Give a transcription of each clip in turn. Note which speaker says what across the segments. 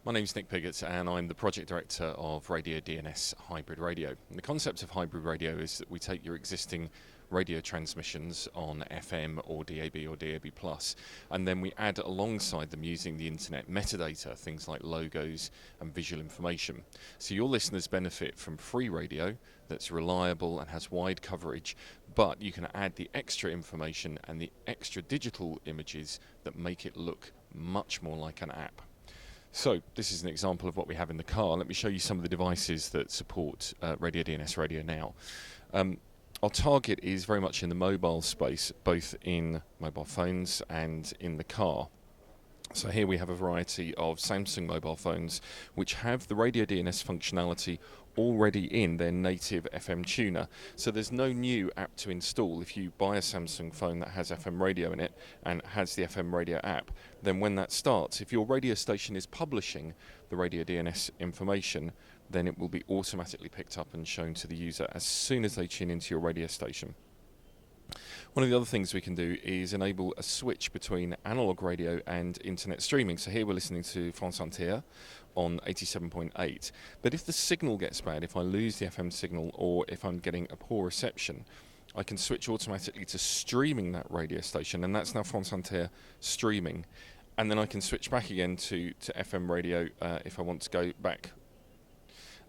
Speaker 1: My name's Nick Piggott and I'm the Project Director of Radio DNS Hybrid Radio. And the concept of hybrid radio is that we take your existing radio transmissions on FM or DAB or DAB+, and then we add alongside them using the internet metadata, things like logos and visual information. So your listeners benefit from free radio that's reliable and has wide coverage, but you can add the extra information and the extra digital images that make it look much more like an app. So this is an example of what we have in the car. Let me show you some of the devices that support Radio DNS Radio now. Our target is very much in the mobile space, both in mobile phones and in the car. So here we have a variety of Samsung mobile phones which have the Radio DNS functionality already in their native FM tuner. So there's no new app to install. If you buy a Samsung phone that has FM radio in it and has the FM radio app, then when that starts, if your radio station is publishing the Radio DNS information, then it will be automatically picked up and shown to the user as soon as they tune into your radio station. One of the other things we can do is enable a switch between analog radio and internet streaming. So here we're listening to France Inter on 87.8. But if the signal gets bad, if I lose the FM signal or if I'm getting a poor reception, I can switch automatically to streaming that radio station, and that's now France Inter streaming. And then I can switch back again to FM radio if I want to go back.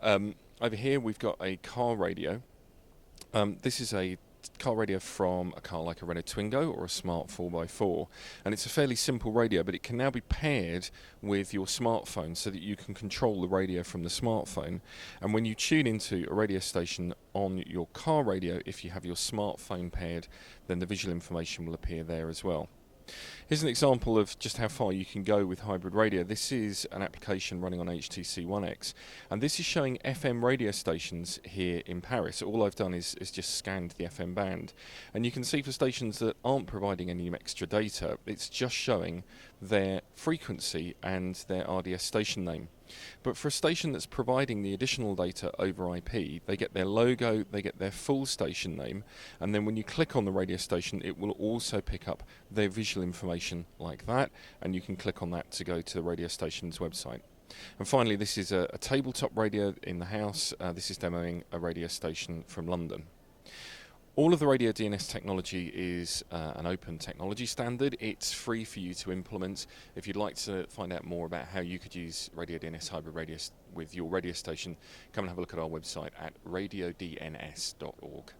Speaker 1: Over here we've got a car radio. This is a car radio from a car like a Renault Twingo or a smart 4x4, and it's a fairly simple radio, but it can now be paired with your smartphone so that you can control the radio from the smartphone. And when you tune into a radio station on your car radio, if you have your smartphone paired, then the visual information will appear there as well. Here's an example of just how far you can go with hybrid radio. This is an application running on HTC One X, and this is showing FM radio stations here in Paris. All I've done is just scanned the FM band, and you can see for stations that aren't providing any extra data, it's just showing their frequency and their RDS station name. But for a station that's providing the additional data over IP, they get their logo, they get their full station name, and then when you click on the radio station, it will also pick up their visual information like that, and you can click on that to go to the radio station's website. And finally, this is a tabletop radio in the house. This is demoing a radio station from London. All of the Radio DNS technology is an open technology standard. It's free for you to implement. If you'd like to find out more about how you could use Radio DNS hybrid radio with your radio station, come and have a look at our website at radiodns.org.